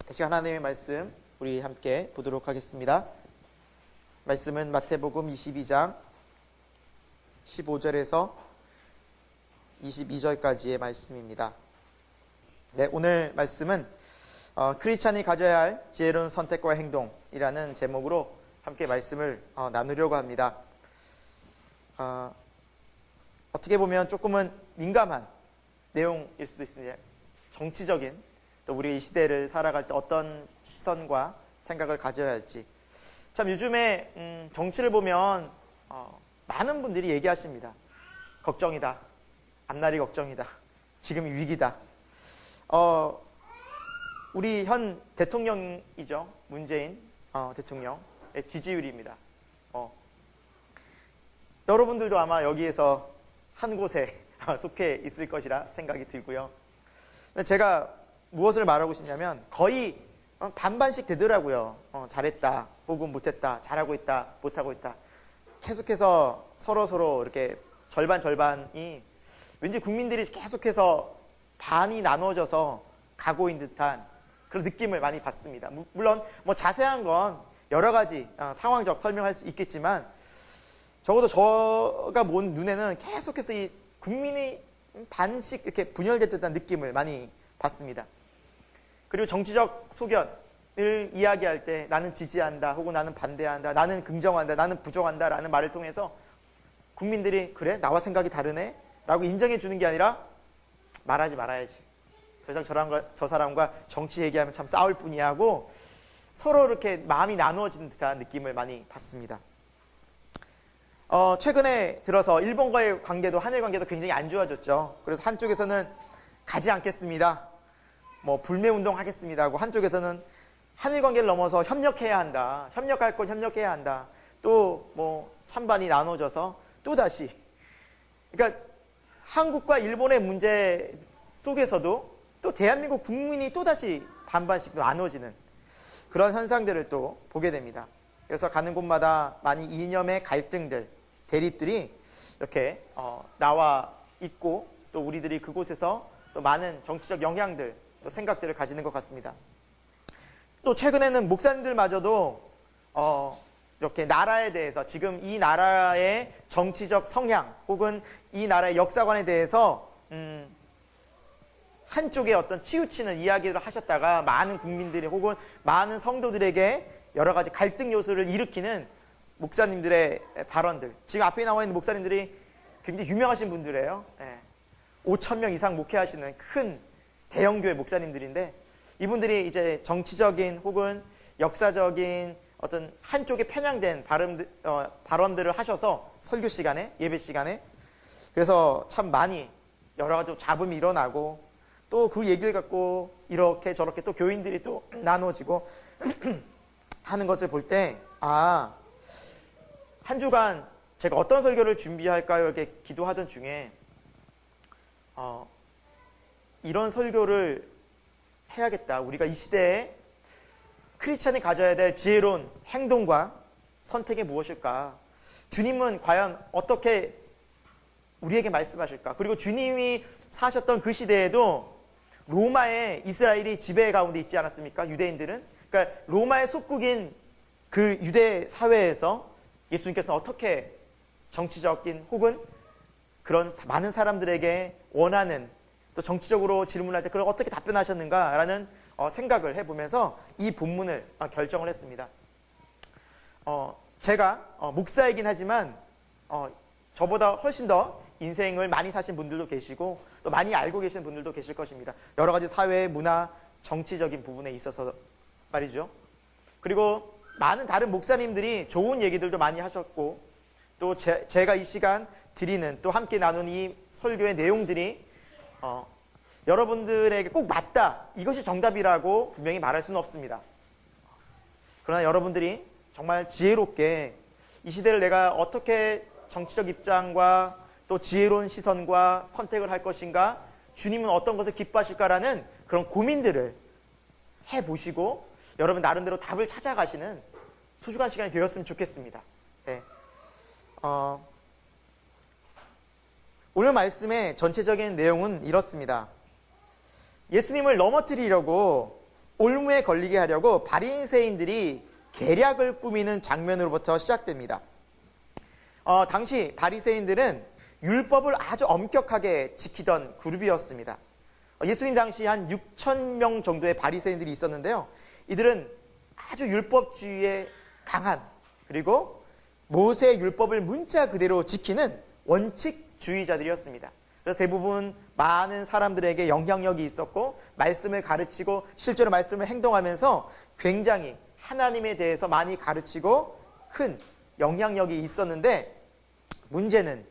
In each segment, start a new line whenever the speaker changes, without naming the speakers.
다시 하나님의 말씀 우리 함께 보도록 하겠습니다. 말씀은 마태복음 22장 15절에서 22절까지의 말씀입니다. 네, 오늘 말씀은 크리스찬이 가져야 할 지혜로운 선택과 행동이라는 제목으로 함께 말씀을 나누려고 합니다. 어떻게 보면 조금은 민감한 내용일 수도 있습니다. 정치적인, 또 우리 이 시대를 살아갈 때 어떤 시선과 생각을 가져야 할지. 참 요즘에 정치를 보면 많은 분들이 얘기하십니다. 걱정이다. 앞날이 걱정이다. 지금이 위기다. 우리 현 대통령이죠. 문재인 대통령의 지지율입니다. 여러분들도 아마 여기에서 한 곳에 속해 있을 것이라 생각이 들고요. 제가 무엇을 말하고 싶냐면 거의 반반씩 되더라고요. 잘했다, 혹은 못했다, 잘하고 있다, 못하고 있다. 계속해서 서로 이렇게 절반이 왠지 국민들이 계속해서 반이 나눠져서 가고 있는 듯한 그런 느낌을 많이 받습니다. 물론 뭐 자세한 건 여러 가지 상황적 설명할 수 있겠지만 적어도 저가 본 눈에는 계속해서 이 국민이 반씩 이렇게 분열된 듯한 느낌을 많이 받습니다. 그리고 정치적 소견을 이야기할 때 나는 지지한다, 혹은 나는 반대한다, 나는 긍정한다, 나는 부정한다 라는 말을 통해서 국민들이 그래? 나와 생각이 다르네? 라고 인정해 주는 게 아니라 말하지 말아야지. 더 이상 저 사람과 정치 얘기하면 참 싸울 뿐이야 하고 서로 이렇게 마음이 나누어지는 듯한 느낌을 많이 받습니다. 최근에 들어서 일본과의 관계도, 한일 관계도 굉장히 안 좋아졌죠. 그래서 한쪽에서는 가지 않겠습니다. 불매운동 하겠습니다 하고, 한쪽에서는 한일 관계를 넘어서 협력해야 한다. 협력할 건 협력해야 한다. 또 찬반이 나눠져서 또다시. 그러니까 한국과 일본의 문제 속에서도 또 대한민국 국민이 또다시 반반씩 나눠지는 그런 현상들을 또 보게 됩니다. 그래서 가는 곳마다 많이 이념의 갈등들, 대립들이 이렇게 나와 있고, 또 우리들이 그곳에서 또 많은 정치적 영향들, 또 생각들을 가지는 것 같습니다. 또 최근에는 목사님들마저도 이렇게 나라에 대해서, 지금 이 나라의 정치적 성향 혹은 이 나라의 역사관에 대해서 한쪽에 어떤 치우치는 이야기를 하셨다가 많은 국민들이 혹은 많은 성도들에게 여러 가지 갈등 요소를 일으키는 목사님들의 발언들. 지금 앞에 나와 있는 목사님들이 굉장히 유명하신 분들이에요. 5,000명 이상 목회하시는 큰 대형교회 목사님들인데, 이분들이 이제 정치적인 혹은 역사적인 어떤 한쪽에 편향된 발언들을 하셔서 설교 시간에, 예배 시간에, 그래서 참 많이 여러 가지 잡음이 일어나고, 또 그 얘기를 갖고 이렇게 저렇게 또 교인들이 또 나눠지고 하는 것을 볼 때, 한 주간 제가 어떤 설교를 준비할까요? 이렇게 기도하던 중에 이런 설교를 해야겠다. 우리가 이 시대에 크리스찬이 가져야 될 지혜로운 행동과 선택이 무엇일까? 주님은 과연 어떻게 우리에게 말씀하실까? 그리고 주님이 사셨던 그 시대에도 로마의 이스라엘이 지배 가운데 있지 않았습니까? 유대인들은. 그러니까 로마의 속국인 그 유대 사회에서 예수님께서는 어떻게 정치적인 혹은 그런 많은 사람들에게 원하는, 또 정치적으로 질문할 때 그걸 어떻게 답변하셨는가라는 생각을 해보면서 이 본문을 결정을 했습니다. 제가 목사이긴 하지만 저보다 훨씬 더 인생을 많이 사신 분들도 계시고 또 많이 알고 계시는 분들도 계실 것입니다. 여러 가지 사회, 문화, 정치적인 부분에 있어서 말이죠. 그리고 많은 다른 목사님들이 좋은 얘기들도 많이 하셨고, 또 제가 이 시간 드리는, 또 함께 나눈 이 설교의 내용들이 여러분들에게 꼭 맞다, 이것이 정답이라고 분명히 말할 수는 없습니다. 그러나 여러분들이 정말 지혜롭게 이 시대를 내가 어떻게 정치적 입장과 또 지혜로운 시선과 선택을 할 것인가, 주님은 어떤 것을 기뻐하실까라는 그런 고민들을 해보시고 여러분 나름대로 답을 찾아가시는 소중한 시간이 되었으면 좋겠습니다. 네. 오늘 말씀의 전체적인 내용은 이렇습니다. 예수님을 넘어뜨리려고 올무에 걸리게 하려고 바리새인들이 계략을 꾸미는 장면으로부터 시작됩니다. 당시 바리새인들은 율법을 아주 엄격하게 지키던 그룹이었습니다. 예수님 당시 한 6천 명 정도의 바리새인들이 있었는데요. 이들은 아주 율법주의에 강한, 그리고 모세의 율법을 문자 그대로 지키는 원칙주의자들이었습니다. 그래서 대부분 많은 사람들에게 영향력이 있었고 말씀을 가르치고 실제로 말씀을 행동하면서 굉장히 하나님에 대해서 많이 가르치고 큰 영향력이 있었는데, 문제는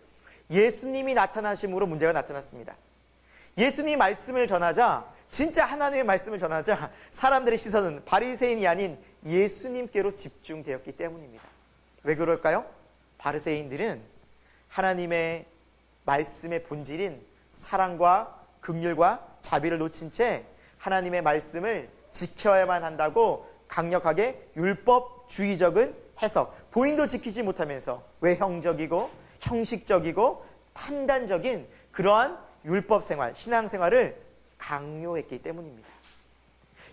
예수님이 나타나심으로 문제가 나타났습니다. 예수님 말씀을 전하자, 진짜 하나님의 말씀을 전하자 사람들의 시선은 바리새인이 아닌 예수님께로 집중되었기 때문입니다. 왜 그럴까요? 바리새인들은 하나님의 말씀의 본질인 사랑과 긍휼과 자비를 놓친 채 하나님의 말씀을 지켜야만 한다고 강력하게 율법주의적인 해석, 본인도 지키지 못하면서 외형적이고 형식적이고 판단적인 그러한 율법생활, 신앙생활을 강요했기 때문입니다.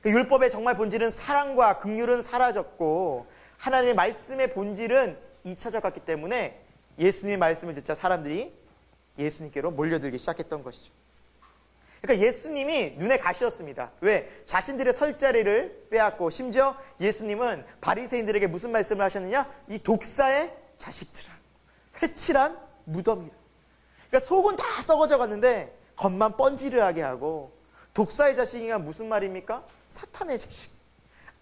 그 율법의 정말 본질은 사랑과 긍휼은 사라졌고 하나님의 말씀의 본질은 잊혀져 갔기 때문에 예수님의 말씀을 듣자 사람들이 예수님께로 몰려들기 시작했던 것이죠. 그러니까 예수님이 눈에 가시였습니다. 왜? 자신들의 설 자리를 빼앗고, 심지어 예수님은 바리새인들에게 무슨 말씀을 하셨느냐? 이 독사의 자식들아, 회칠한 무덤이라. 그러니까 속은 다 썩어져 갔는데 겉만 뻔지르하게 하고, 독사의 자식이가 무슨 말입니까? 사탄의 자식,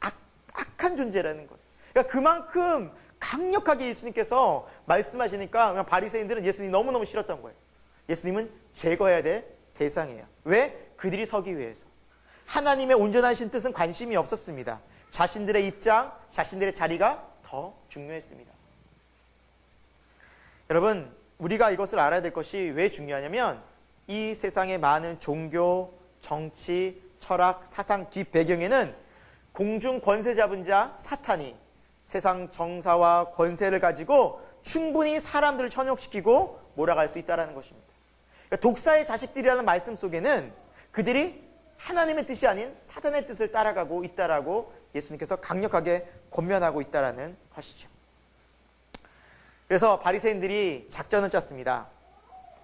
악한 존재라는 거예요. 그러니까 그만큼 강력하게 예수님께서 말씀하시니까 그냥 바리새인들은 예수님이 너무너무 싫었던 거예요. 예수님은 제거해야 될 대상이에요. 왜? 그들이 서기 위해서. 하나님의 온전하신 뜻은 관심이 없었습니다. 자신들의 입장, 자신들의 자리가 더 중요했습니다. 여러분, 우리가 이것을 알아야 될 것이 왜 중요하냐면 이 세상의 많은 종교, 정치, 철학, 사상 뒷배경에는 공중 권세 잡은 자 사탄이 세상 정사와 권세를 가지고 충분히 사람들을 현혹시키고 몰아갈 수 있다는 것입니다. 그러니까 독사의 자식들이라는 말씀 속에는 그들이 하나님의 뜻이 아닌 사탄의 뜻을 따라가고 있다라고 예수님께서 강력하게 권면하고 있다는 것이죠. 그래서 바리새인들이 작전을 짰습니다.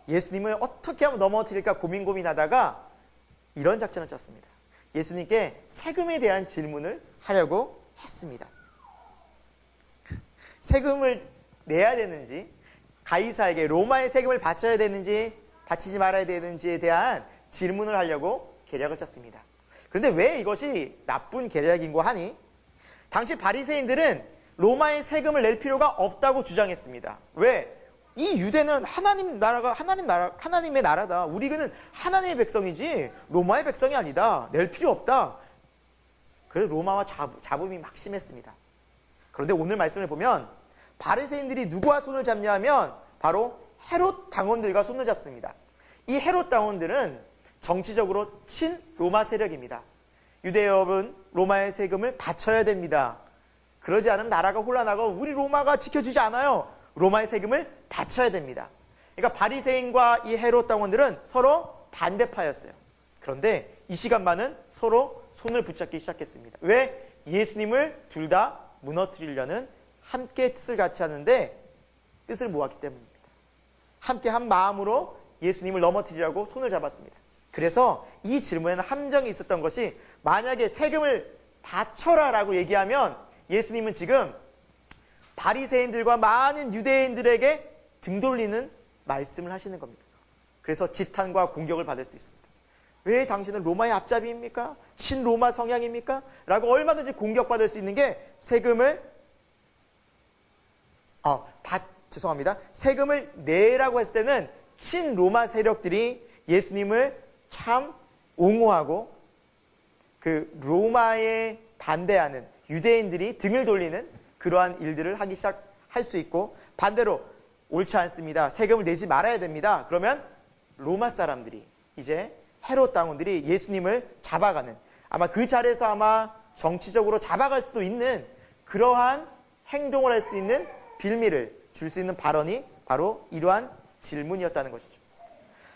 예수님을 어떻게 하면 넘어뜨릴까 고민하다가 이런 작전을 짰습니다. 예수님께 세금에 대한 질문을 하려고 했습니다. 세금을 내야 되는지, 가이사에게 로마의 세금을 바쳐야 되는지 바치지 말아야 되는지에 대한 질문을 하려고 계략을 짰습니다. 그런데 왜 이것이 나쁜 계략인고 하니, 당시 바리새인들은 로마의 세금을 낼 필요가 없다고 주장했습니다. 왜? 이 유대는 하나님의 나라다. 우리는 하나님의 백성이지 로마의 백성이 아니다. 낼 필요 없다. 그래서 로마와 잡음이 막 심했습니다. 그런데 오늘 말씀을 보면 바리새인들이 누구와 손을 잡냐 하면 바로 헤롯 당원들과 손을 잡습니다. 이 헤롯 당원들은 정치적으로 친로마 세력입니다. 유대인은 로마의 세금을 바쳐야 됩니다. 그러지 않으면 나라가 혼란하고 우리 로마가 지켜주지 않아요. 로마의 세금을 바쳐야 됩니다. 그러니까 바리새인과 이 헤롯 당원들은 서로 반대파였어요. 그런데 이 시간만은 서로 손을 붙잡기 시작했습니다. 왜? 예수님을 둘 다 무너뜨리려는 함께 뜻을 같이 하는데 뜻을 모았기 때문입니다. 함께 한 마음으로 예수님을 넘어뜨리려고 손을 잡았습니다. 그래서 이 질문에는 함정이 있었던 것이, 만약에 세금을 바쳐라 라고 얘기하면 예수님은 지금 바리새인들과 많은 유대인들에게 등 돌리는 말씀을 하시는 겁니다. 그래서 지탄과 공격을 받을 수 있습니다. 왜 당신은 로마의 앞잡이입니까? 친로마 성향입니까? 라고 얼마든지 공격받을 수 있는 게 세금을 내라고 했을 때는 친로마 세력들이 예수님을 참 옹호하고 그 로마에 반대하는 유대인들이 등을 돌리는 그러한 일들을 하기 시작할 수 있고, 반대로 옳지 않습니다. 세금을 내지 말아야 됩니다. 그러면 로마 사람들이, 이제 헤롯 당원들이 예수님을 잡아가는, 아마 그 자리에서 아마 정치적으로 잡아갈 수도 있는 그러한 행동을 할 수 있는 빌미를 줄 수 있는 발언이 바로 이러한 질문이었다는 것이죠.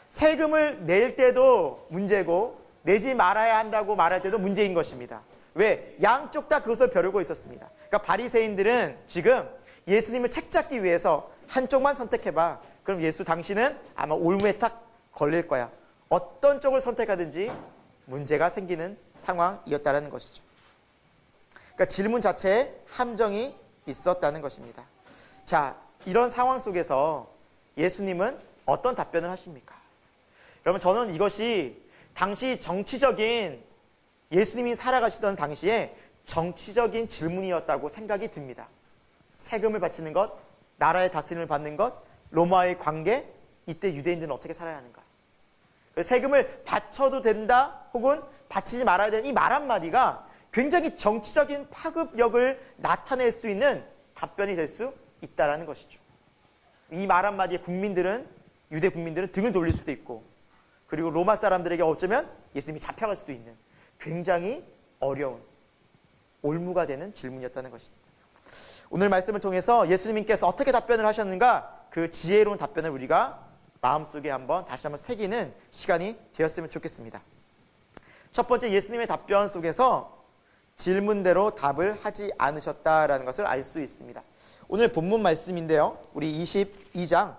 세금을 낼 때도 문제고 내지 말아야 한다고 말할 때도 문제인 것입니다. 왜? 양쪽 다 그것을 벼르고 있었습니다. 그러니까 바리새인들은 지금 예수님을 책잡기 위해서 한쪽만 선택해봐. 그럼 예수 당신은 아마 올무에 딱 걸릴 거야. 어떤 쪽을 선택하든지 문제가 생기는 상황이었다는 것이죠. 그러니까 질문 자체에 함정이 있었다는 것입니다. 자, 이런 상황 속에서 예수님은 어떤 답변을 하십니까? 여러분, 저는 이것이 당시 정치적인 예수님이 살아가시던 당시에 정치적인 질문이었다고 생각이 듭니다. 세금을 바치는 것, 나라의 다스림을 받는 것, 로마의 관계, 이때 유대인들은 어떻게 살아야 하는가? 세금을 바쳐도 된다 혹은 바치지 말아야 되는 이 말 한마디가 굉장히 정치적인 파급력을 나타낼 수 있는 답변이 될 수 있다는 것이죠. 이 말 한마디에 국민들은, 유대 국민들은 등을 돌릴 수도 있고, 그리고 로마 사람들에게 어쩌면 예수님이 잡혀갈 수도 있는 굉장히 어려운 올무가 되는 질문이었다는 것입니다. 오늘 말씀을 통해서 예수님께서 어떻게 답변을 하셨는가, 그 지혜로운 답변을 우리가 마음속에 다시 한번 새기는 시간이 되었으면 좋겠습니다. 첫 번째, 예수님의 답변 속에서 질문대로 답을 하지 않으셨다라는 것을 알 수 있습니다. 오늘 본문 말씀인데요. 우리 22장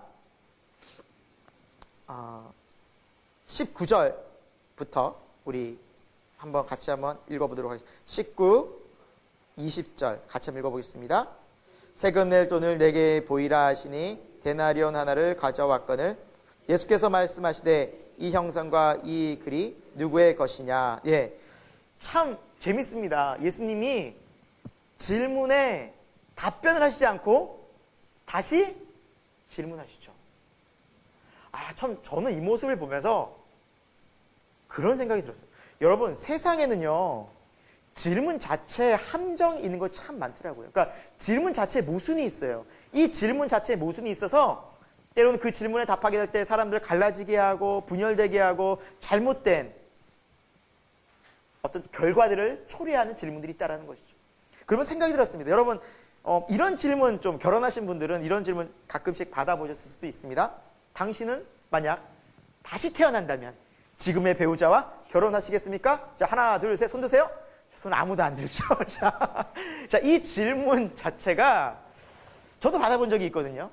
19절부터 우리 같이 한번 읽어보도록 하겠습니다. 19, 20절 같이 한번 읽어보겠습니다. 세금 낼 돈을 내게 보이라 하시니 데나리온 하나를 가져왔거늘 예수께서 말씀하시되 이 형상과 이 글이 누구의 것이냐. 예, 참 재밌습니다. 예수님이 질문에 답변을 하시지 않고 다시 질문하시죠. 참 저는 이 모습을 보면서 그런 생각이 들었어요. 여러분, 세상에는요 질문 자체에 함정이 있는 거 참 많더라고요. 그러니까 질문 자체에 모순이 있어요. 이 질문 자체에 모순이 있어서 때로는 그 질문에 답하게 될 때 사람들을 갈라지게 하고 분열되게 하고 잘못된 어떤 결과들을 초래하는 질문들이 있다는 것이죠. 그러면 생각이 들었습니다. 여러분, 이런 질문, 좀 결혼하신 분들은 이런 질문 가끔씩 받아보셨을 수도 있습니다. 당신은 만약 다시 태어난다면 지금의 배우자와 결혼하시겠습니까? 자, 하나, 둘, 셋, 손 드세요. 손 아무도 안 들죠. 자, 이 질문 자체가 저도 받아본 적이 있거든요.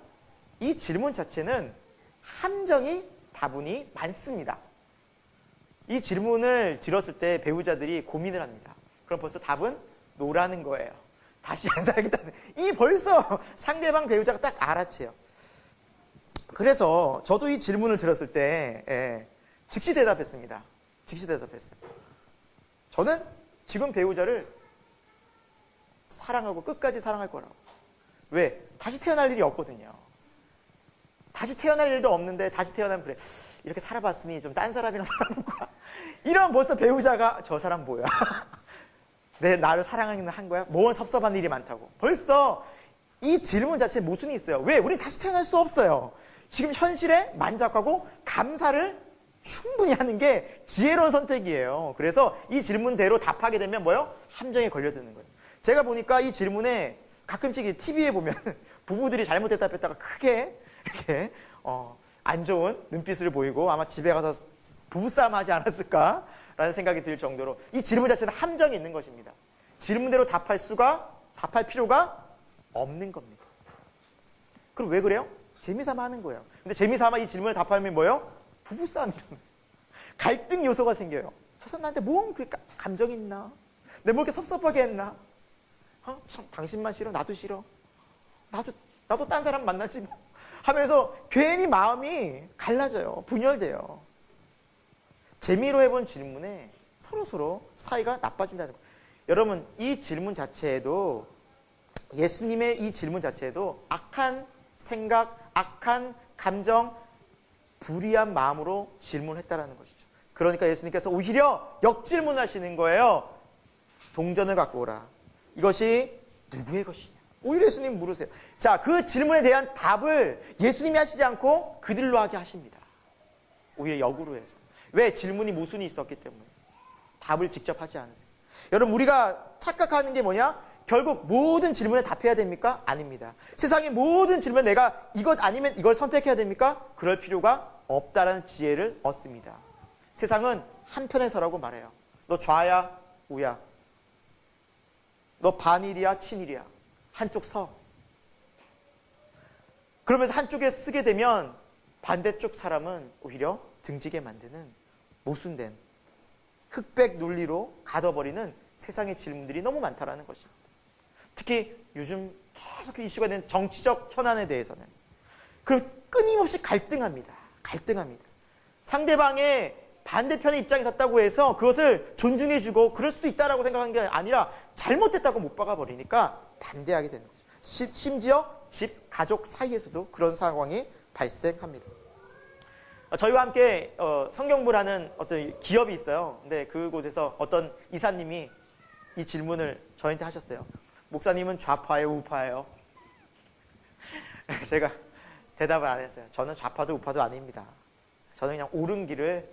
이 질문 자체는 함정이 다분히 많습니다. 이 질문을 들었을 때 배우자들이 고민을 합니다. 그럼 벌써 답은 노라는 거예요. 다시 안 살겠다는. 이 벌써 상대방 배우자가 딱 알아채요. 그래서 저도 이 질문을 들었을 때 즉시 대답했습니다. 즉시 대답했어요. 저는 지금 배우자를 사랑하고 끝까지 사랑할 거라고. 왜? 다시 태어날 일이 없거든요. 다시 태어날 일도 없는데 다시 태어나면 그래, 이렇게 살아봤으니 좀 딴 사람이랑 살아볼까? 이러면 벌써 배우자가 저 사람 뭐야? 나를 사랑하기는 한 거야? 뭔 섭섭한 일이 많다고. 벌써 이 질문 자체에 모순이 있어요. 왜? 우린 다시 태어날 수 없어요. 지금 현실에 만족하고 감사를 충분히 하는 게 지혜로운 선택이에요. 그래서 이 질문대로 답하게 되면 뭐요? 함정에 걸려드는 거예요. 제가 보니까 이 질문에 가끔씩 TV에 보면 부부들이 잘못 대답했다가 크게 이렇게 안 좋은 눈빛을 보이고 아마 집에 가서 부부싸움 하지 않았을까라는 생각이 들 정도로 이 질문 자체는 함정이 있는 것입니다. 질문대로 답할 필요가 없는 겁니다. 그럼 왜 그래요? 재미삼아 하는 거예요. 근데 재미삼아 이 질문에 답하면 뭐예요? 부부싸움이라는 갈등 요소가 생겨요. 저 사람 나한테 뭔 그렇게 감정이 있나? 내가 뭐 이렇게 섭섭하게 했나? 참 당신만 싫어? 나도 싫어. 나도 딴 사람 만나지 뭐. 하면서 괜히 마음이 갈라져요. 분열돼요. 재미로 해본 질문에 서로 사이가 나빠진다는 거예요. 여러분, 이 질문 자체에도, 예수님의 이 질문 자체에도 악한 생각, 악한 감정, 불의한 마음으로 질문했다라는 것이죠. 그러니까 예수님께서 오히려 역질문하시는 거예요. 동전을 갖고 오라. 이것이 누구의 것이냐? 오히려 예수님 물으세요. 자, 그 질문에 대한 답을 예수님이 하시지 않고 그들로 하게 하십니다. 오히려 역으로 해서. 왜? 질문이 모순이 있었기 때문에. 답을 직접 하지 않으세요. 여러분, 우리가 착각하는 게 뭐냐? 결국 모든 질문에 답해야 됩니까? 아닙니다. 세상의 모든 질문에 내가 이것 아니면 이걸 선택해야 됩니까? 그럴 필요가 없다라는 지혜를 얻습니다. 세상은 한편에 서라고 말해요. 너 좌야, 우야. 너 반일이야, 친일이야? 한쪽 서. 그러면서 한쪽에 쓰게 되면 반대쪽 사람은 오히려 등지게 만드는 모순된 흑백 논리로 가둬버리는 세상의 질문들이 너무 많다라는 것입니다. 특히 요즘 계속 이슈가 된 정치적 현안에 대해서는 끊임없이 갈등합니다. 상대방의 반대편의 입장에 섰다고 해서 그것을 존중해주고 그럴 수도 있다라고 생각하는 게 아니라 잘못됐다고 못 박아버리니까 반대하게 되는 거죠. 심지어 집, 가족 사이에서도 그런 상황이 발생합니다. 저희와 함께 성경부를 하는 어떤 기업이 있어요. 근데 그곳에서 어떤 이사님이 이 질문을 저희한테 하셨어요. 목사님은 좌파예요, 우파예요? 제가 대답을 안 했어요. 저는 좌파도 우파도 아닙니다. 저는 그냥 옳은 길을,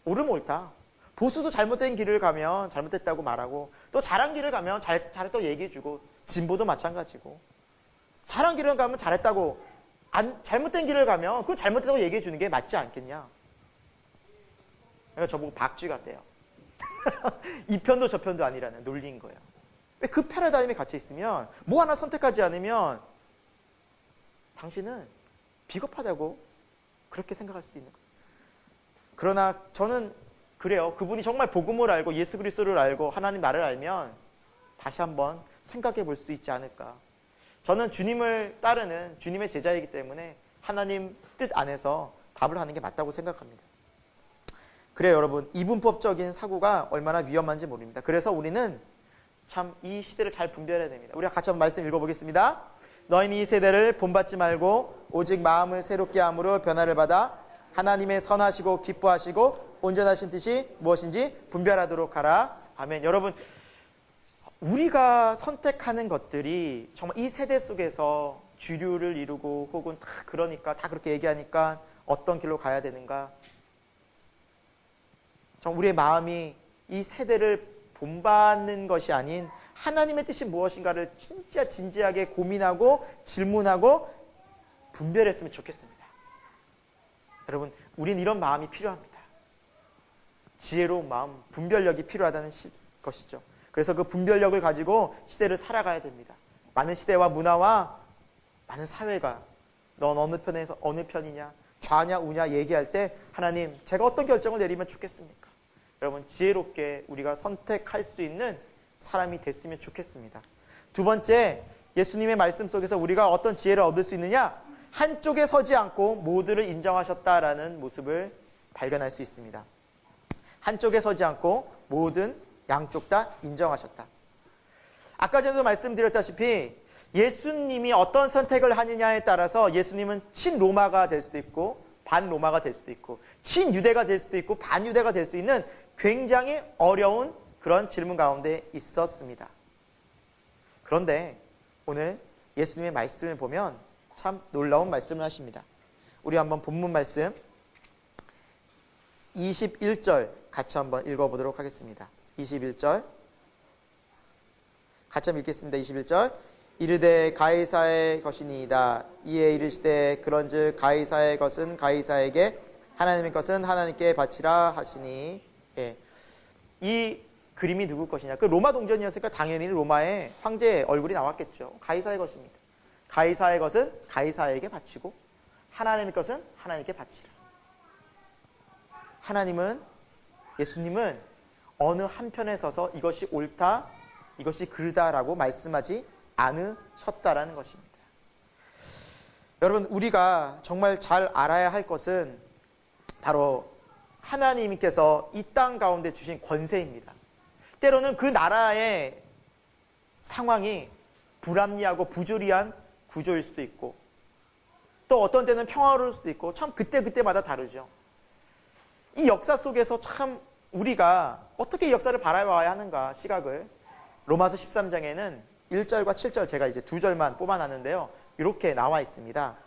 옳음 옳다. 보수도 잘못된 길을 가면 잘못됐다고 말하고, 또 잘한 길을 가면 잘했다고 얘기해주고, 진보도 마찬가지고, 잘한 길을 가면 잘했다고, 잘못된 길을 가면 그걸 잘못했다고 얘기해주는 게 맞지 않겠냐. 그러니까 저보고 박쥐 같대요. 이 편도 저 편도 아니라는 논리인 거예요. 왜 그 패러다임에 갇혀 있으면, 뭐 하나 선택하지 않으면 당신은 비겁하다고 그렇게 생각할 수도 있는 거예요. 그러나 저는 그래요. 그분이 정말 복음을 알고 예수 그리스도를 알고 하나님 나를 알면 다시 한번 생각해 볼 수 있지 않을까. 저는 주님을 따르는 주님의 제자이기 때문에 하나님 뜻 안에서 답을 하는 게 맞다고 생각합니다. 그래요, 여러분. 이분법적인 사고가 얼마나 위험한지 모릅니다. 그래서 우리는 참 이 시대를 잘 분별해야 됩니다. 우리가 같이 한번 말씀 읽어보겠습니다. 너희는 이 세대를 본받지 말고 오직 마음을 새롭게 함으로 변화를 받아 하나님의 선하시고 기뻐하시고 온전하신 뜻이 무엇인지 분별하도록 하라. 아멘. 여러분, 우리가 선택하는 것들이 정말 이 세대 속에서 주류를 이루고 혹은 다 그러니까 다 그렇게 얘기하니까 어떤 길로 가야 되는가. 정말 우리의 마음이 이 세대를 본받는 것이 아닌 하나님의 뜻이 무엇인가를 진짜 진지하게 고민하고 질문하고 분별했으면 좋겠습니다. 여러분, 우린 이런 마음이 필요합니다. 지혜로운 마음, 분별력이 필요하다는 것이죠. 그래서 그 분별력을 가지고 시대를 살아가야 됩니다. 많은 시대와 문화와 많은 사회가 넌 어느 편에서 어느 편이냐, 좌냐 우냐 얘기할 때 하나님, 제가 어떤 결정을 내리면 좋겠습니까? 여러분, 지혜롭게 우리가 선택할 수 있는 사람이 됐으면 좋겠습니다. 두 번째, 예수님의 말씀 속에서 우리가 어떤 지혜를 얻을 수 있느냐? 한쪽에 서지 않고 모두를 인정하셨다라는 모습을 발견할 수 있습니다. 한쪽에 서지 않고 모든 양쪽 다 인정하셨다. 아까 전에도 말씀드렸다시피 예수님이 어떤 선택을 하느냐에 따라서 예수님은 친로마가 될 수도 있고 반로마가 될 수도 있고 친유대가 될 수도 있고 반유대가 될 수 있는 굉장히 어려운 그런 질문 가운데 있었습니다. 그런데 오늘 예수님의 말씀을 보면 참 놀라운 말씀을 하십니다. 우리 한번 본문 말씀 21절 같이 한번 읽어보도록 하겠습니다. 21절 같이 한번 읽겠습니다. 21절 이르되 가이사의 것이니이다. 이에 이르시되 그런즉 가이사의 것은 가이사에게 하나님의 것은 하나님께 바치라 하시니. 예. 이 그림이 누구 것이냐? 그 로마 동전이었으니까 당연히 로마의 황제의 얼굴이 나왔겠죠. 가이사의 것입니다. 가이사의 것은 가이사에게 바치고 하나님의 것은 하나님께 바치라. 하나님은, 예수님은 어느 한편에 서서 이것이 옳다, 이것이 그르다라고 말씀하지 않으셨다라는 것입니다. 여러분, 우리가 정말 잘 알아야 할 것은 바로 하나님께서 이 땅 가운데 주신 권세입니다. 때로는 그 나라의 상황이 불합리하고 부조리한 구조일 수도 있고 또 어떤 때는 평화로울 수도 있고 참 그때그때마다 다르죠. 이 역사 속에서 참 우리가 어떻게 이 역사를 바라봐야 하는가 시각을 로마서 13장에는 1절과 7절 제가 이제 2절만 뽑아놨는데요. 이렇게 나와 있습니다.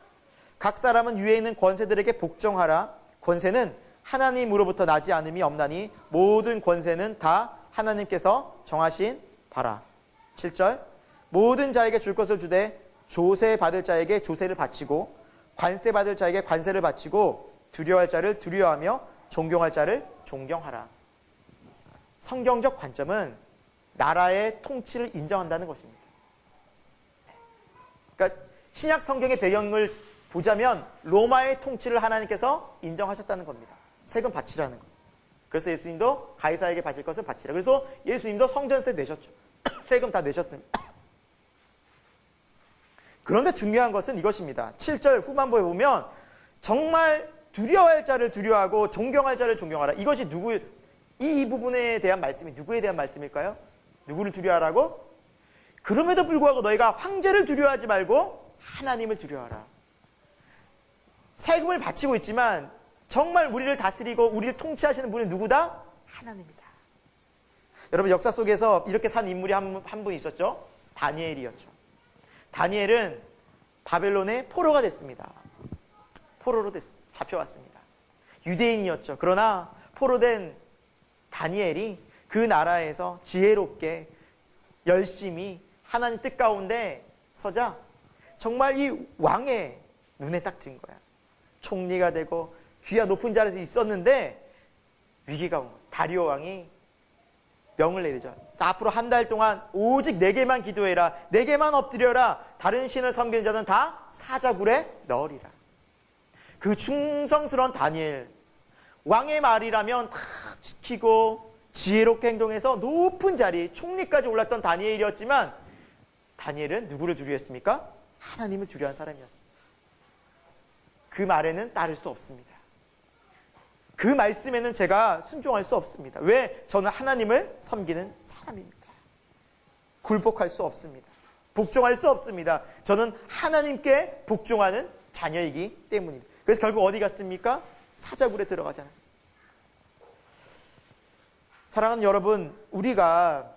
각 사람은 위에 있는 권세들에게 복종하라. 권세는 하나님으로부터 나지 않음이 없나니 모든 권세는 다 하나님께서 정하신 바라. 7절 모든 자에게 줄 것을 주되 조세 받을 자에게 조세를 바치고 관세 받을 자에게 관세를 바치고 두려워할 자를 두려워하며 존경할 자를 존경하라. 성경적 관점은 나라의 통치를 인정한다는 것입니다. 그러니까 신약 성경의 배경을 보자면 로마의 통치를 하나님께서 인정하셨다는 겁니다. 세금 바치라는 것. 그래서 예수님도 가이사에게 바칠 것을 바치라. 그래서 예수님도 성전세 내셨죠. 세금 다 내셨습니다. 그런데 중요한 것은 이것입니다. 7절 후반부에 보면 정말 두려워할 자를 두려워하고 존경할 자를 존경하라. 이것이 이 부분에 대한 말씀이 누구에 대한 말씀일까요? 누구를 두려워하라고? 그럼에도 불구하고 너희가 황제를 두려워하지 말고 하나님을 두려워하라. 세금을 바치고 있지만 정말 우리를 다스리고 우리를 통치하시는 분이 누구다? 하나님이다. 여러분 역사 속에서 이렇게 산 인물이 한 분 있었죠. 다니엘이었죠. 다니엘은 바벨론의 포로가 됐습니다. 포로로 잡혀왔습니다. 유대인이었죠. 그러나 포로된 다니엘이 그 나라에서 지혜롭게 열심히 하나님 뜻 가운데 서자 정말 이 왕의 눈에 딱 든 거야. 총리가 되고 귀하 높은 자리에서 있었는데 위기가 온 거야. 다리오 왕이 명을 내리죠. 앞으로 한 달 동안 오직 내게만 기도해라. 내게만 엎드려라. 다른 신을 섬기는 자는 다 사자굴에 넣으리라. 그 충성스러운 다니엘, 왕의 말이라면 다 지키고 지혜롭게 행동해서 높은 자리, 총리까지 올랐던 다니엘이었지만 다니엘은 누구를 두려워했습니까? 하나님을 두려워한 사람이었습니다. 그 말에는 따를 수 없습니다. 그 말씀에는 제가 순종할 수 없습니다. 왜? 저는 하나님을 섬기는 사람입니다. 굴복할 수 없습니다. 복종할 수 없습니다. 저는 하나님께 복종하는 자녀이기 때문입니다. 그래서 결국 어디 갔습니까? 사자굴에 들어가지 않았습니다. 사랑하는 여러분, 우리가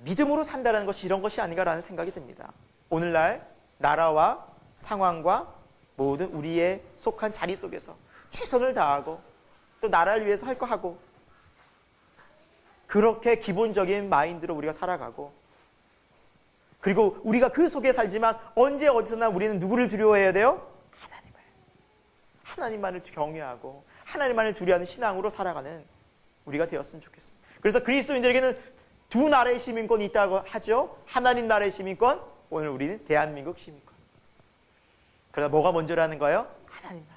믿음으로 산다는 것이 이런 것이 아닌가라는 생각이 듭니다. 오늘날 나라와 상황과 모든 우리의 속한 자리 속에서 최선을 다하고 또 나라를 위해서 할 거 하고 그렇게 기본적인 마인드로 우리가 살아가고 그리고 우리가 그 속에 살지만 언제 어디서나 우리는 누구를 두려워해야 돼요? 하나님을. 하나님만을 경외하고 하나님만을 두려워하는 신앙으로 살아가는 우리가 되었으면 좋겠습니다. 그래서 그리스도인들에게는 두 나라의 시민권이 있다고 하죠. 하나님 나라의 시민권, 오늘 우리는 대한민국 시민권. 그러나 뭐가 먼저라는 거예요? 하나님 나라.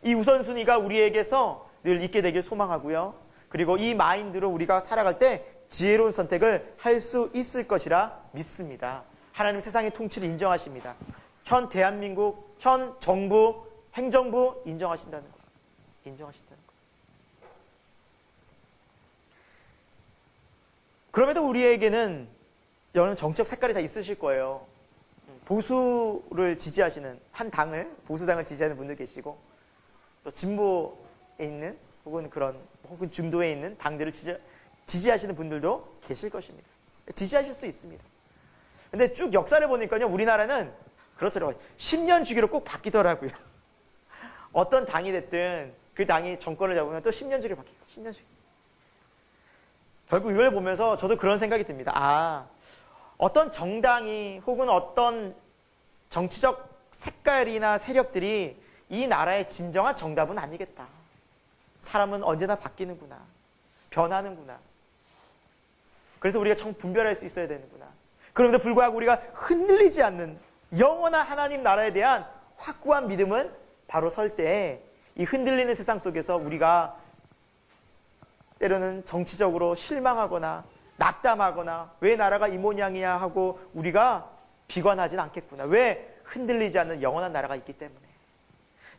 이 우선순위가 우리에게서 늘 있게 되길 소망하고요. 그리고 이 마인드로 우리가 살아갈 때 지혜로운 선택을 할 수 있을 것이라 믿습니다. 하나님 세상의 통치를 인정하십니다. 현 대한민국, 현 정부, 행정부 인정하신다는 거예요. 인정하신다는 거예요. 그럼에도 우리에게는 여러 정책 색깔이 다 있으실 거예요. 보수를 지지하시는 한 당을, 보수당을 지지하는 분들 계시고 또 진보에 있는 혹은 중도에 있는 당들을 지지하시는 분들도 계실 것입니다. 지지하실 수 있습니다. 근데 쭉 역사를 보니까요, 우리나라는 그렇더라고요. 10년 주기로 꼭 바뀌더라고요. 어떤 당이 됐든 그 당이 정권을 잡으면 또 10년 주기로 바뀌고 10년 주기. 결국 이걸 보면서 저도 그런 생각이 듭니다. 아, 어떤 정당이 혹은 어떤 정치적 색깔이나 세력들이 이 나라의 진정한 정답은 아니겠다. 사람은 언제나 바뀌는구나. 변하는구나. 그래서 우리가 참 분별할 수 있어야 되는구나. 그럼에도 불구하고 우리가 흔들리지 않는 영원한 하나님 나라에 대한 확고한 믿음은 바로 설 때 이 흔들리는 세상 속에서 우리가 때로는 정치적으로 실망하거나 낙담하거나 왜 나라가 이 모양이야 하고 우리가 비관하진 않겠구나. 왜? 흔들리지 않는 영원한 나라가 있기 때문에.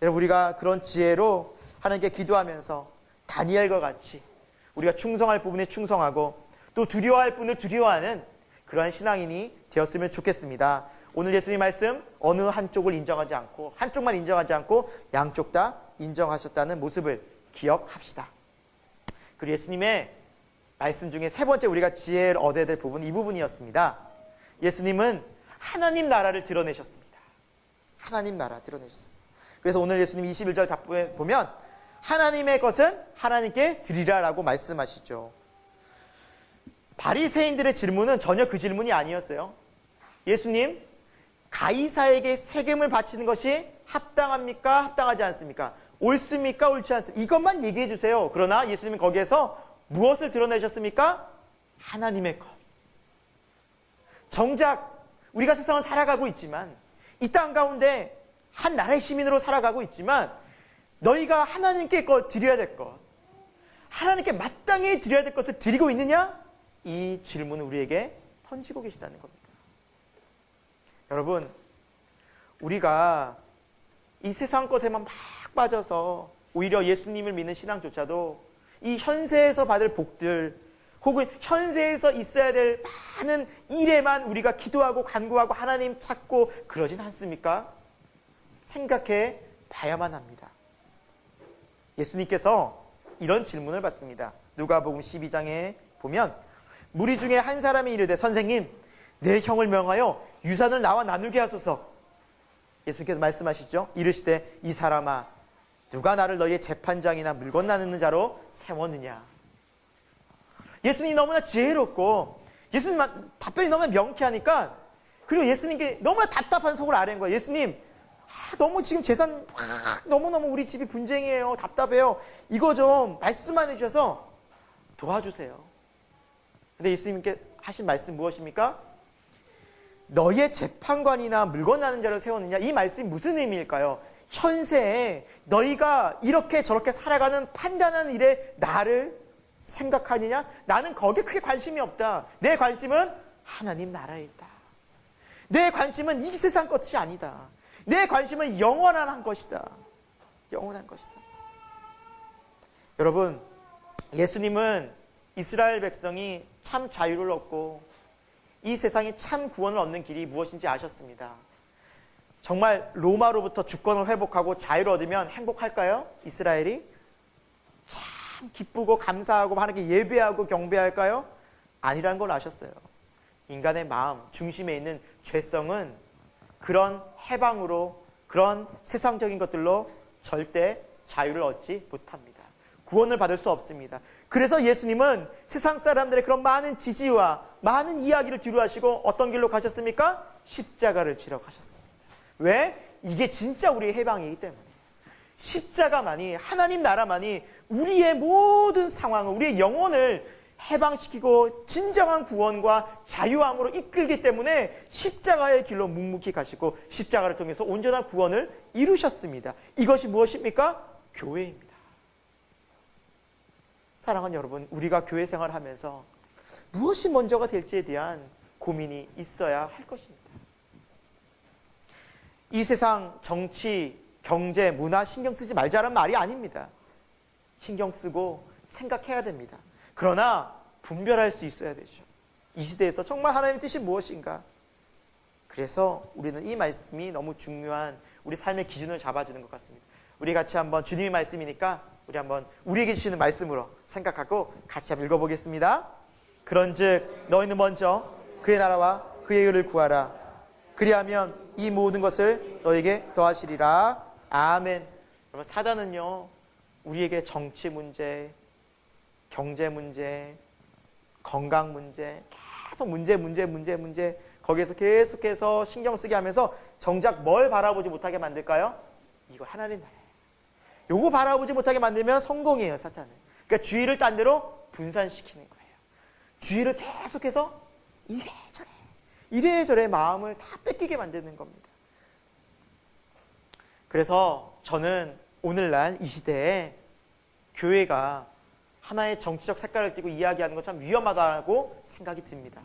여러분, 우리가 그런 지혜로 하나님께 기도하면서 다니엘과 같이 우리가 충성할 부분에 충성하고 또 두려워할 분을 두려워하는 그러한 신앙인이 되었으면 좋겠습니다. 오늘 예수님 말씀 어느 한쪽을 인정하지 않고 한쪽만 인정하지 않고 양쪽 다 인정하셨다는 모습을 기억합시다. 그리고 예수님의 말씀 중에 세 번째 우리가 지혜를 얻어야 될 부분은 이 부분이었습니다. 예수님은 하나님 나라를 드러내셨습니다. 하나님 나라 드러내셨습니다. 그래서 오늘 예수님 21절 답변에 보면 하나님의 것은 하나님께 드리라라고 말씀하시죠. 바리새인들의 질문은 전혀 그 질문이 아니었어요. 예수님, 가이사에게 세금을 바치는 것이 합당합니까? 합당하지 않습니까? 옳습니까? 옳지 않습니까? 이것만 얘기해 주세요. 그러나 예수님은 거기에서 무엇을 드러내셨습니까? 하나님의 것. 정작 우리가 세상을 살아가고 있지만, 이 땅 가운데 한 나라의 시민으로 살아가고 있지만, 너희가 하나님께 드려야 될 것, 하나님께 마땅히 드려야 될 것을 드리고 있느냐? 이 질문을 우리에게 던지고 계시다는 겁니다. 여러분, 우리가 이 세상 것에만 막 빠져서 오히려 예수님을 믿는 신앙조차도 이 현세에서 받을 복들, 혹은 현세에서 있어야 될 많은 일에만 우리가 기도하고 간구하고 하나님 찾고 그러진 않습니까? 생각해 봐야만 합니다. 예수님께서 이런 질문을 받습니다. 누가복음 12장에 보면 무리 중에 한 사람이 이르되 선생님, 내 형을 명하여 유산을 나와 나누게 하소서. 예수님께서 말씀하시죠. 이르시되 이 사람아, 누가 나를 너희의 재판장이나 물건 나누는 자로 세웠느냐. 예수님이 너무나 지혜롭고 예수님 답변이 너무나 명쾌하니까, 그리고 예수님께 너무나 답답한 속을 아뢰는 거예요. 예수님, 너무 지금 재산 너무너무 우리 집이 분쟁이에요. 답답해요. 이거 좀 말씀만 해주셔서 도와주세요. 근데 예수님께 하신 말씀 무엇입니까? 너희의 재판관이나 물건 나는 자를 세웠느냐. 이 말씀이 무슨 의미일까요? 현세에 너희가 이렇게 저렇게 살아가는 판단하는 일에 나를 생각하느냐? 나는 거기에 크게 관심이 없다. 내 관심은 하나님 나라에 있다. 내 관심은 이 세상 것이 아니다. 내 관심은 영원한 것이다. 영원한 것이다. 여러분, 예수님은 이스라엘 백성이 참 자유를 얻고 이 세상이 참 구원을 얻는 길이 무엇인지 아셨습니다. 정말 로마로부터 주권을 회복하고 자유를 얻으면 행복할까요? 이스라엘이? 참 기쁘고 감사하고 하나님께 예배하고 경배할까요? 아니라는 걸 아셨어요. 인간의 마음 중심에 있는 죄성은 그런 해방으로, 그런 세상적인 것들로 절대 자유를 얻지 못합니다. 구원을 받을 수 없습니다. 그래서 예수님은 세상 사람들의 그런 많은 지지와 많은 이야기를 뒤로하시고 어떤 길로 가셨습니까? 십자가를 지러 가셨습니다. 왜? 이게 진짜 우리의 해방이기 때문에. 십자가만이, 하나님 나라만이 우리의 모든 상황을, 우리의 영혼을 해방시키고 진정한 구원과 자유함으로 이끌기 때문에 십자가의 길로 묵묵히 가시고 십자가를 통해서 온전한 구원을 이루셨습니다. 이것이 무엇입니까? 교회입니다. 사랑하는 여러분, 우리가 교회 생활을 하면서 무엇이 먼저가 될지에 대한 고민이 있어야 할 것입니다. 이 세상 정치, 경제, 문화 신경 쓰지 말자는 말이 아닙니다. 신경 쓰고 생각해야 됩니다. 그러나 분별할 수 있어야 되죠. 이 시대에서 정말 하나님의 뜻이 무엇인가? 그래서 우리는 이 말씀이 너무 중요한 우리 삶의 기준을 잡아주는 것 같습니다. 우리 같이 한번 주님의 말씀이니까 우리 한번 우리에게 주시는 말씀으로 생각하고 같이 한번 읽어보겠습니다. 그런즉 너희는 먼저 그의 나라와 그의 의를 구하라. 그리하면 이 모든 것을 너에게 더하시리라. 아멘. 여러분, 사단은요, 우리에게 정치 문제, 경제 문제, 건강 문제, 계속 문제 거기에서 계속해서 신경 쓰게 하면서 정작 뭘 바라보지 못하게 만들까요? 이거 하나님 나라예요. 요거 바라보지 못하게 만들면 성공이에요, 사탄은. 그러니까 주의를 딴 데로 분산시키는 거예요. 주의를 계속해서 이래저래 마음을 다 뺏기게 만드는 겁니다. 그래서 저는 오늘날 이 시대에 교회가 하나의 정치적 색깔을 띠고 이야기하는 건 참 위험하다고 생각이 듭니다.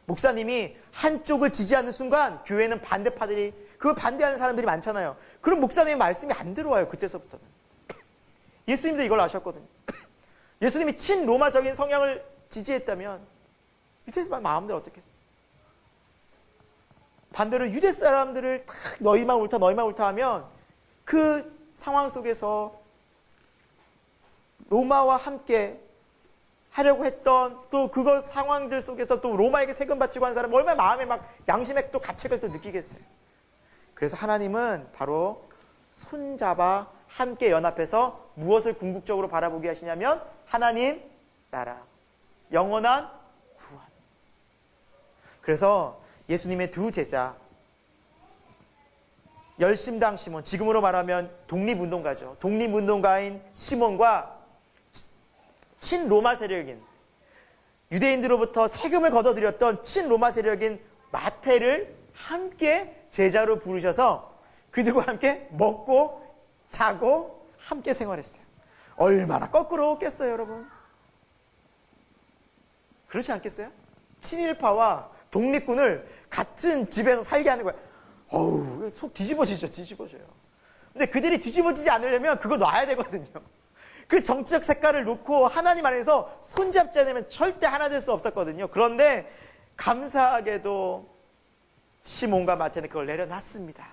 목사님이 한쪽을 지지하는 순간 교회는 반대파들이, 그걸 반대하는 사람들이 많잖아요. 그럼 목사님의 말씀이 안 들어와요, 그때서부터는. 예수님도 이걸 아셨거든요. 예수님이 친로마적인 성향을 지지했다면 유대인들 마음대로 어떻게 했어요? 반대로 유대 사람들을 딱 너희만 옳다 하면 그 상황 속에서 로마와 함께 하려고 했던, 또 그거 상황들 속에서 또 로마에게 세금 바치고 한 사람 얼마나 마음에 막 양심의 또 가책을 또 느끼겠어요. 그래서 하나님은 바로 손잡아 함께 연합해서 무엇을 궁극적으로 바라보게 하시냐면 하나님 나라, 영원한 구원. 그래서 예수님의 두 제자, 열심당 시몬, 지금으로 말하면 독립운동가죠. 독립운동가인 시몬과 친로마 세력인 유대인들로부터 세금을 걷어들였던 친로마 세력인 마태를 함께 제자로 부르셔서 그들과 함께 먹고 자고 함께 생활했어요. 얼마나 거꾸로웠겠어요, 여러분? 그렇지 않겠어요? 친일파와 독립군을 같은 집에서 살게 하는 거예요. 어우, 속 뒤집어져요. 근데 그들이 뒤집어지지 않으려면 그거 놔야 되거든요. 그 정치적 색깔을 놓고 하나님 안에서 손잡지 않으면 절대 하나 될 수 없었거든요. 그런데 감사하게도 시몬과 마태는 그걸 내려놨습니다.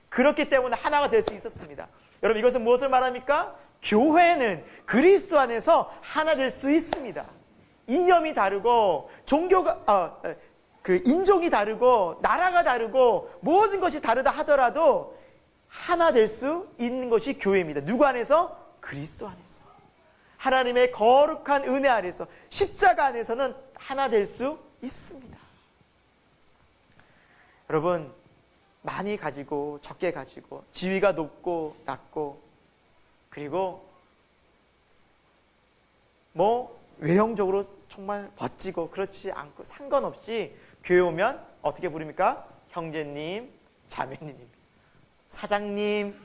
그렇기 때문에 하나가 될 수 있었습니다. 여러분, 이것은 무엇을 말합니까? 교회는 그리스도 안에서 하나 될 수 있습니다. 이념이 다르고 종교가 인종이 다르고 나라가 다르고 모든 것이 다르다 하더라도 하나 될 수 있는 것이 교회입니다. 누구 안에서? 그리스도 안에서. 하나님의 거룩한 은혜 안에서, 십자가 안에서는 하나 될 수 있습니다. 여러분, 많이 가지고 적게 가지고 지위가 높고 낮고 그리고 외형적으로 정말 멋지고 그렇지 않고 상관없이 교회 오면 어떻게 부릅니까? 형제님, 자매님입니다. 사장님,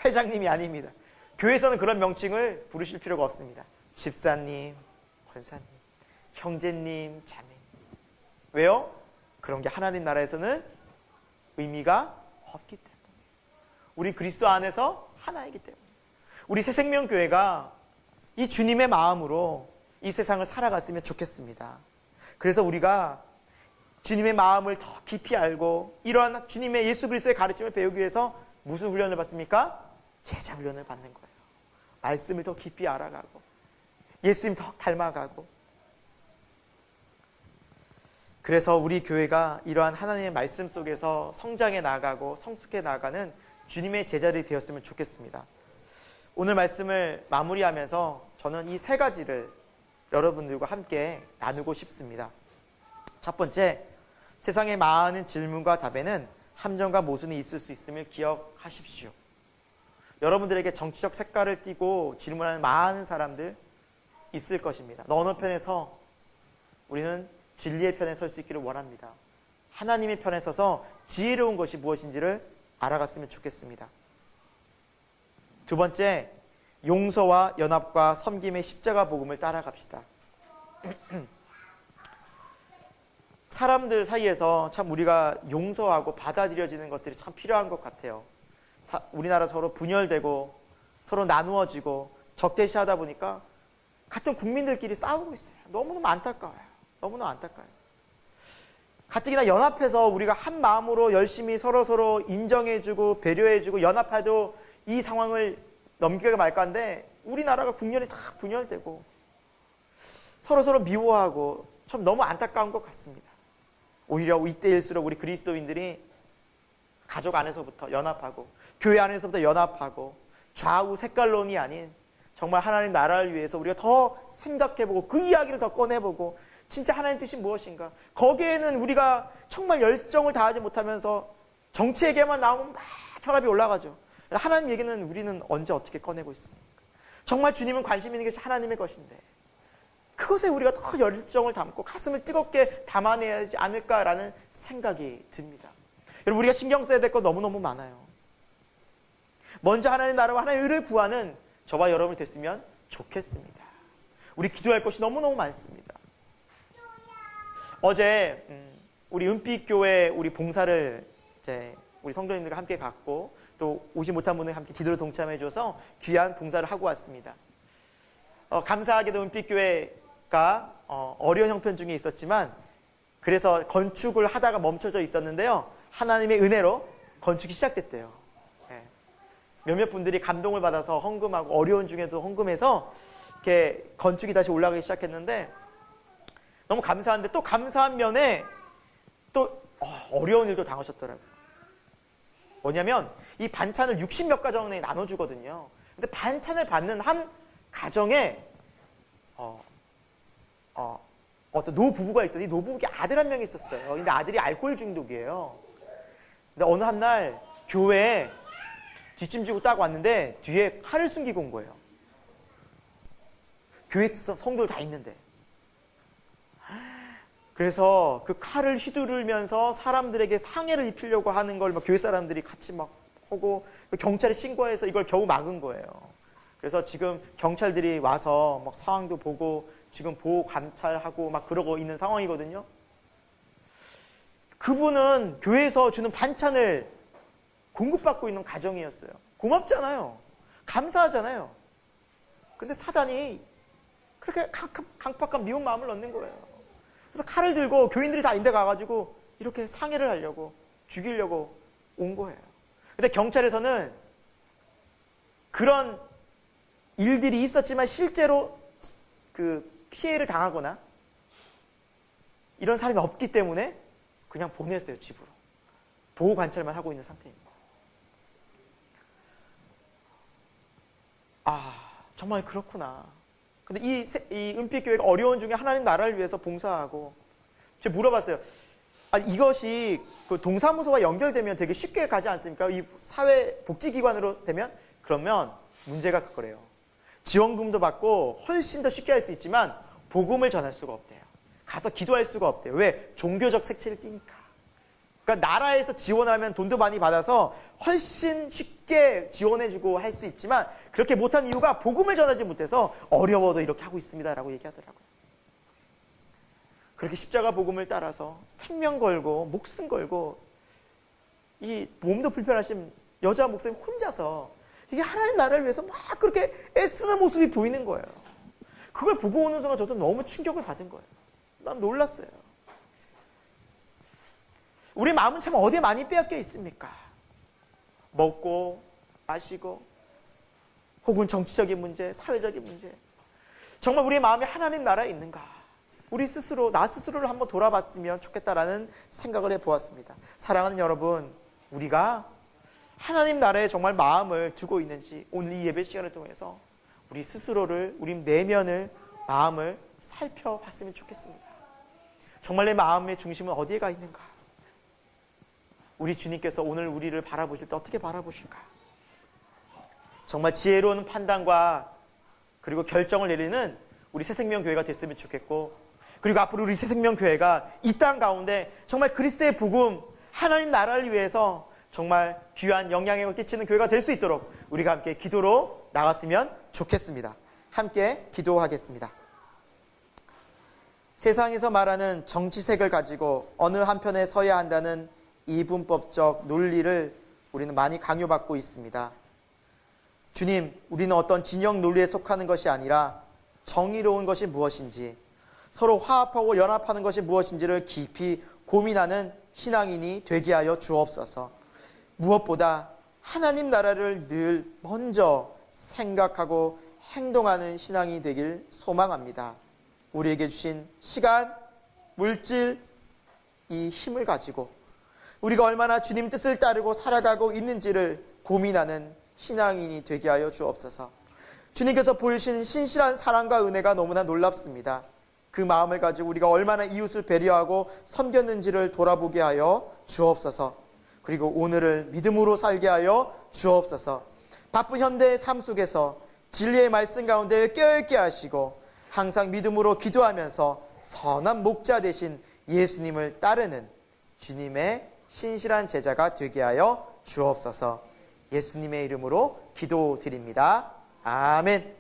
회장님이 아닙니다. 교회에서는 그런 명칭을 부르실 필요가 없습니다. 집사님, 권사님, 형제님, 자매님. 왜요? 그런 게 하나님 나라에서는 의미가 없기 때문에. 우리 그리스도 안에서 하나이기 때문에. 우리 새생명교회가 이 주님의 마음으로 이 세상을 살아갔으면 좋겠습니다. 그래서 우리가 주님의 마음을 더 깊이 알고 이러한 주님의 예수 그리스도의 가르침을 배우기 위해서 무슨 훈련을 받습니까? 제자 훈련을 받는 거예요. 말씀을 더 깊이 알아가고 예수님 더 닮아가고. 그래서 우리 교회가 이러한 하나님의 말씀 속에서 성장해 나가고 성숙해 나가는 주님의 제자들이 되었으면 좋겠습니다. 오늘 말씀을 마무리하면서 저는 이 세 가지를 여러분들과 함께 나누고 싶습니다. 첫 번째, 세상의 많은 질문과 답에는 함정과 모순이 있을 수 있음을 기억하십시오. 여러분들에게 정치적 색깔을 띠고 질문하는 많은 사람들 있을 것입니다. 어느 편에서 우리는 진리의 편에 설 수 있기를 원합니다. 하나님의 편에 서서 지혜로운 것이 무엇인지를 알아갔으면 좋겠습니다. 두 번째, 용서와 연합과 섬김의 십자가 복음을 따라갑시다. 사람들 사이에서 참 우리가 용서하고 받아들여지는 것들이 참 필요한 것 같아요. 우리나라 서로 분열되고 서로 나누어지고 적대시하다 보니까 같은 국민들끼리 싸우고 있어요. 너무너무 안타까워요. 너무너무 안타까워요. 가뜩이나 연합해서 우리가 한 마음으로 열심히 서로 인정해주고 배려해주고 연합해도 이 상황을 넘기가 말까 한데 우리나라가 국면이 다 분열되고 서로 미워하고 참 너무 안타까운 것 같습니다. 오히려 이때일수록 우리 그리스도인들이 가족 안에서부터 연합하고 교회 안에서부터 연합하고 좌우 색깔론이 아닌 정말 하나님 나라를 위해서 우리가 더 생각해보고 그 이야기를 더 꺼내보고 진짜 하나님 뜻이 무엇인가. 거기에는 우리가 정말 열정을 다하지 못하면서 정치 얘기만 나오면 막 혈압이 올라가죠. 하나님 얘기는 우리는 언제 어떻게 꺼내고 있습니까? 정말 주님은 관심 있는 것이 하나님의 것인데 그것에 우리가 더 열정을 담고 가슴을 뜨겁게 담아내야 하지 않을까라는 생각이 듭니다. 여러분, 우리가 신경 써야 될 거 너무너무 많아요. 먼저 하나님 나라와 하나님의 의를 구하는 저와 여러분이 됐으면 좋겠습니다. 우리 기도할 것이 너무너무 많습니다. 어제 우리 은빛교회 우리 봉사를 이제 우리 성도님들과 함께 갔고 또 오지 못한 분들 함께 기도로 동참해 줘서 귀한 봉사를 하고 왔습니다. 감사하게도 은빛교회가 어려운 형편 중에 있었지만 그래서 건축을 하다가 멈춰져 있었는데요. 하나님의 은혜로 건축이 시작됐대요. 몇몇 분들이 감동을 받아서 헌금하고 어려운 중에도 헌금해서 이렇게 건축이 다시 올라가기 시작했는데 너무 감사한데 또 감사한 면에 또 어려운 일도 당하셨더라고요. 뭐냐면 이 반찬을 60몇 가정에 나눠주거든요. 근데 반찬을 받는 한 가정에 어떤 노부부가 있어요. 이 노부부께 아들 한 명이 있었어요. 근데 아들이 알코올 중독이에요. 근데 어느 한 날 교회에 뒷짐지고 딱 왔는데 뒤에 칼을 숨기고 온 거예요. 교회 성도들 다 있는데. 그래서 그 칼을 휘두르면서 사람들에게 상해를 입히려고 하는 걸 막 교회 사람들이 같이 막 하고 경찰에 신고해서 이걸 겨우 막은 거예요. 그래서 지금 경찰들이 와서 막 상황도 보고 지금 보호 감찰하고 막 그러고 있는 상황이거든요. 그분은 교회에서 주는 반찬을 공급받고 있는 가정이었어요. 고맙잖아요. 감사하잖아요. 근데 사단이 그렇게 강팍한 미운 마음을 넣는 거예요. 그래서 칼을 들고 교인들이 다 인데 가가지고 이렇게 상해를 하려고, 죽이려고 온 거예요. 근데 경찰에서는 그런 일들이 있었지만 실제로 그 피해를 당하거나 이런 사람이 없기 때문에 그냥 보냈어요, 집으로. 보호 관찰만 하고 있는 상태입니다. 정말 그렇구나. 근데 이 은빛교회가 어려운 중에 하나님 나라를 위해서 봉사하고, 제가 물어봤어요. 이것이 그 동사무소와 연결되면 되게 쉽게 가지 않습니까? 이 사회복지기관으로 되면? 그러면 문제가 그거래요. 지원금도 받고 훨씬 더 쉽게 할 수 있지만 복음을 전할 수가 없대요. 가서 기도할 수가 없대요. 왜? 종교적 색채를 띠니까. 그러니까 나라에서 지원을 하면 돈도 많이 받아서 훨씬 쉽게 지원해주고 할 수 있지만 그렇게 못한 이유가 복음을 전하지 못해서 어려워도 이렇게 하고 있습니다라고 얘기하더라고요. 그렇게 십자가 복음을 따라서 생명 걸고 목숨 걸고 이 몸도 불편하신 여자 목사님 혼자서 이게 하나님 나라를 위해서 막 그렇게 애쓰는 모습이 보이는 거예요. 그걸 보고 오는 순간 저도 너무 충격을 받은 거예요. 난 놀랐어요. 우리 마음은 참 어디에 많이 빼앗겨 있습니까? 먹고 마시고 혹은 정치적인 문제, 사회적인 문제. 정말 우리의 마음이 하나님 나라에 있는가? 우리 스스로, 나 스스로를 한번 돌아봤으면 좋겠다라는 생각을 해보았습니다. 사랑하는 여러분, 우리가 하나님 나라에 정말 마음을 두고 있는지 오늘 이 예배 시간을 통해서 우리 스스로를, 우리 내면을, 마음을 살펴봤으면 좋겠습니다. 정말 내 마음의 중심은 어디에 가 있는가? 우리 주님께서 오늘 우리를 바라보실 때 어떻게 바라보실까? 정말 지혜로운 판단과 그리고 결정을 내리는 우리 새생명교회가 됐으면 좋겠고, 그리고 앞으로 우리 새생명교회가 이 땅 가운데 정말 그리스도의 복음, 하나님 나라를 위해서 정말 귀한 영향력을 끼치는 교회가 될 수 있도록 우리가 함께 기도로 나갔으면 좋겠습니다. 함께 기도하겠습니다. 세상에서 말하는 정치색을 가지고 어느 한편에 서야 한다는 이분법적 논리를 우리는 많이 강요받고 있습니다. 주님, 우리는 어떤 진영 논리에 속하는 것이 아니라 정의로운 것이 무엇인지, 서로 화합하고 연합하는 것이 무엇인지를 깊이 고민하는 신앙인이 되게 하여 주옵소서. 무엇보다 하나님 나라를 늘 먼저 생각하고 행동하는 신앙이 되길 소망합니다. 우리에게 주신 시간, 물질, 이 힘을 가지고 우리가 얼마나 주님 뜻을 따르고 살아가고 있는지를 고민하는 신앙인이 되게 하여 주옵소서. 주님께서 보여주신 신실한 사랑과 은혜가 너무나 놀랍습니다. 그 마음을 가지고 우리가 얼마나 이웃을 배려하고 섬겼는지를 돌아보게 하여 주옵소서. 그리고 오늘을 믿음으로 살게 하여 주옵소서. 바쁜 현대의 삶 속에서 진리의 말씀 가운데 깨어있게 하시고 항상 믿음으로 기도하면서 선한 목자 되신 예수님을 따르는 주님의 신실한 제자가 되게 하여 주옵소서. 예수님의 이름으로 기도드립니다. 아멘.